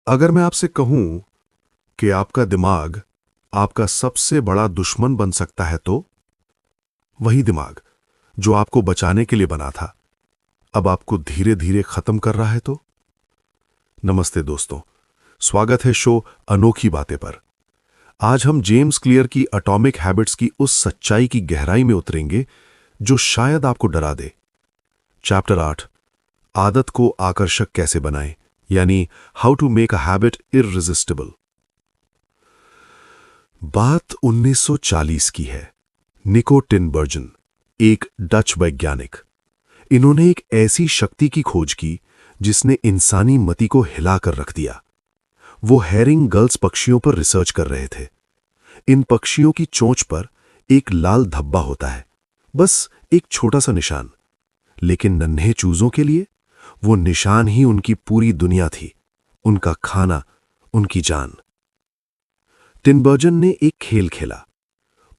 अगर मैं आपसे कहूं कि आपका दिमाग आपका सबसे बड़ा दुश्मन बन सकता है तो वही दिमाग जो आपको बचाने के लिए बना था अब आपको धीरे धीरे खत्म कर रहा है तो। नमस्ते दोस्तों, स्वागत है शो अनोखी बातें पर। आज हम जेम्स क्लियर की एटॉमिक हैबिट्स की उस सच्चाई की गहराई में उतरेंगे जो शायद आपको डरा दे। चैप्टर 8, आदत को आकर्षक कैसे बनाएं, यानी how to make a habit irresistible. बात 1940 की है। निको टिनबर्जन, एक डच वैज्ञानिक, इन्होंने एक ऐसी शक्ति की खोज की जिसने इंसानी मति को हिलाकर रख दिया। वो हेरिंग गल्स पक्षियों पर रिसर्च कर रहे थे। इन पक्षियों की चोंच पर एक लाल धब्बा होता है, बस एक छोटा सा निशान। लेकिन नन्हे चूजों के लिए वो निशान ही उनकी पूरी दुनिया थी, उनका खाना, उनकी जान। टिनबर्जन ने एक खेल खेला।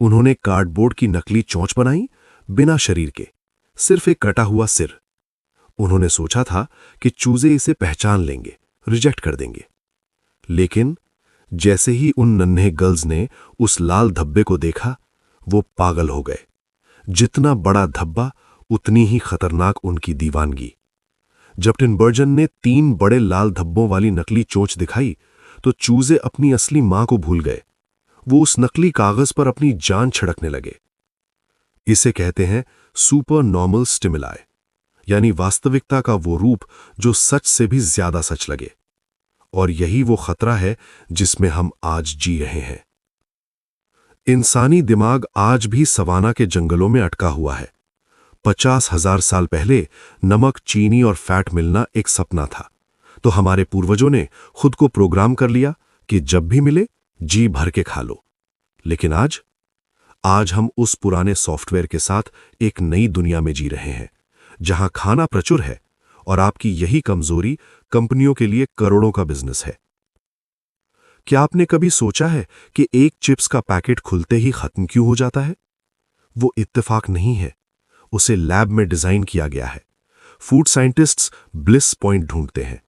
उन्होंने कार्डबोर्ड की नकली चोंच बनाई, बिना शरीर के, सिर्फ एक कटा हुआ सिर। उन्होंने सोचा था कि चूजे इसे पहचान लेंगे, रिजेक्ट कर देंगे। लेकिन जैसे ही उन नन्हे गर्ल्स ने उस लाल धब्बे को देखा, वो पागल हो गए। जितना बड़ा धब्बा, उतनी ही खतरनाक उनकी दीवानगी। जब टिनबर्जन ने 3 बड़े लाल धब्बों वाली नकली चोंच दिखाई, तो चूजे अपनी असली मां को भूल गए। वो उस नकली कागज पर अपनी जान छिड़कने लगे। इसे कहते हैं सुपर नॉर्मल स्टिमुलाई, यानी वास्तविकता का वो रूप जो सच से भी ज्यादा सच लगे। और यही वो खतरा है जिसमें हम आज जी रहे हैं। इंसानी दिमाग आज भी सवाना के जंगलों में अटका हुआ है। 50,000 साल पहले नमक, चीनी और फैट मिलना एक सपना था, तो हमारे पूर्वजों ने खुद को प्रोग्राम कर लिया कि जब भी मिले जी भर के खा लो। लेकिन आज हम उस पुराने सॉफ्टवेयर के साथ एक नई दुनिया में जी रहे हैं, जहां खाना प्रचुर है और आपकी यही कमजोरी कंपनियों के लिए करोड़ों का बिजनेस है। क्या आपने कभी सोचा है कि एक चिप्स का पैकेट खुलते ही खत्म क्यों हो जाता है? वो इत्तेफाक नहीं है, उसे लैब में डिजाइन किया गया है। फूड साइंटिस्ट्स ब्लिस पॉइंट ढूंढते हैं,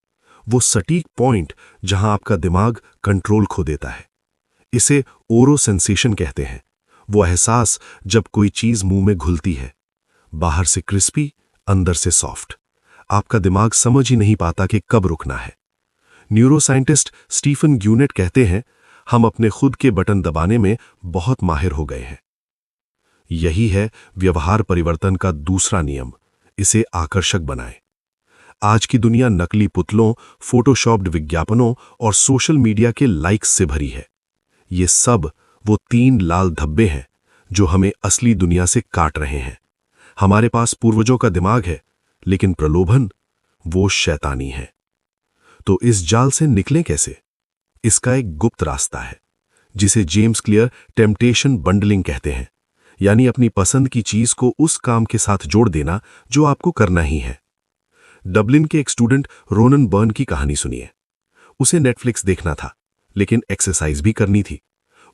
वो सटीक पॉइंट जहां आपका दिमाग कंट्रोल खो देता है। इसे ओरो सेंसेशन कहते हैं। वो एहसास जब कोई चीज मुंह में घुलती है, बाहर से क्रिस्पी, अंदर से सॉफ्ट। आपका दिमाग समझ ही नहीं पाता कि कब रुकना है। न्यूरोसाइंटिस्ट स्टीफन ग्यूनेट कहते हैं, हम अपने खुद के बटन दबाने में बहुत माहिर हो गए हैं। यही है व्यवहार परिवर्तन का दूसरा नियम, इसे आकर्षक बनाएं। आज की दुनिया नकली पुतलों, फोटोशॉप्ड विज्ञापनों और सोशल मीडिया के लाइक्स से भरी है। ये सब वो 3 लाल धब्बे हैं जो हमें असली दुनिया से काट रहे हैं। हमारे पास पूर्वजों का दिमाग है, लेकिन प्रलोभन, वो शैतानी है। तो इस जाल से निकलें कैसे? इसका एक गुप्त रास्ता है, जिसे जेम्स क्लियर टेम्पटेशन बंडलिंग कहते हैं, यानी अपनी पसंद की चीज को उस काम के साथ जोड़ देना जो आपको करना ही है। डबलिन के एक स्टूडेंट रोनन बर्न की कहानी सुनिए। उसे नेटफ्लिक्स देखना था, लेकिन एक्सरसाइज भी करनी थी।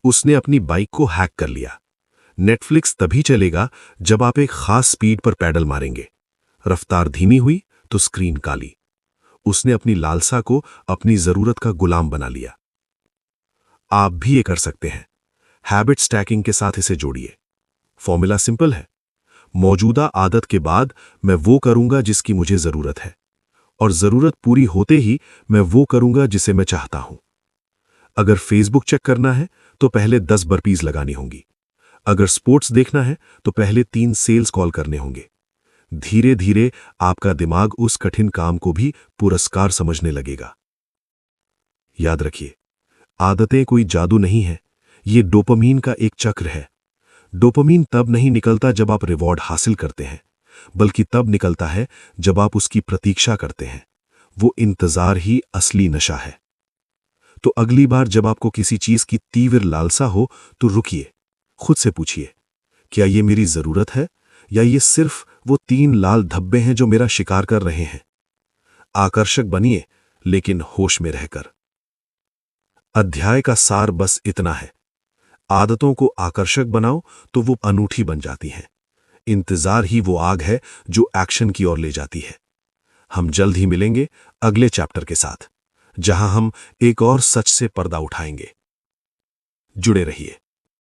उसने अपनी बाइक को हैक कर लिया। नेटफ्लिक्स तभी चलेगा जब आप एक खास स्पीड पर पैडल मारेंगे। रफ्तार धीमी हुई तो स्क्रीन काली। उसने अपनी लालसा को अपनी जरूरत का गुलाम बना लिया। आप भी ये कर सकते हैं। हैबिट स्टैकिंग के साथ इसे जोड़िए। फॉर्मूला सिंपल है, मौजूदा आदत के बाद मैं वो करूंगा जिसकी मुझे जरूरत है, और जरूरत पूरी होते ही मैं वो करूंगा जिसे मैं चाहता हूं। अगर फेसबुक चेक करना है तो पहले 10 बर्पीज लगानी होंगी। अगर स्पोर्ट्स देखना है तो पहले 3 सेल्स कॉल करने होंगे। धीरे धीरे आपका दिमाग उस कठिन काम को भी पुरस्कार समझने लगेगा। याद रखिए, आदतें कोई जादू नहीं है, ये डोपामीन का एक चक्र है। डोपामीन तब नहीं निकलता जब आप रिवॉर्ड हासिल करते हैं, बल्कि तब निकलता है जब आप उसकी प्रतीक्षा करते हैं। वो इंतजार ही असली नशा है। तो अगली बार जब आपको किसी चीज की तीव्र लालसा हो, तो रुकिए, खुद से पूछिए, क्या ये मेरी जरूरत है या ये सिर्फ वो 3 लाल धब्बे हैं जो मेरा शिकार कर रहे हैं? आकर्षक बनिए, लेकिन होश में रहकर। अध्याय का सार बस इतना है, आदतों को आकर्षक बनाओ तो वो अनूठी बन जाती हैं। इंतजार ही वो आग है जो एक्शन की ओर ले जाती है। हम जल्द ही मिलेंगे अगले चैप्टर के साथ। जहां हम एक और सच से पर्दा उठाएंगे। जुड़े रहिए।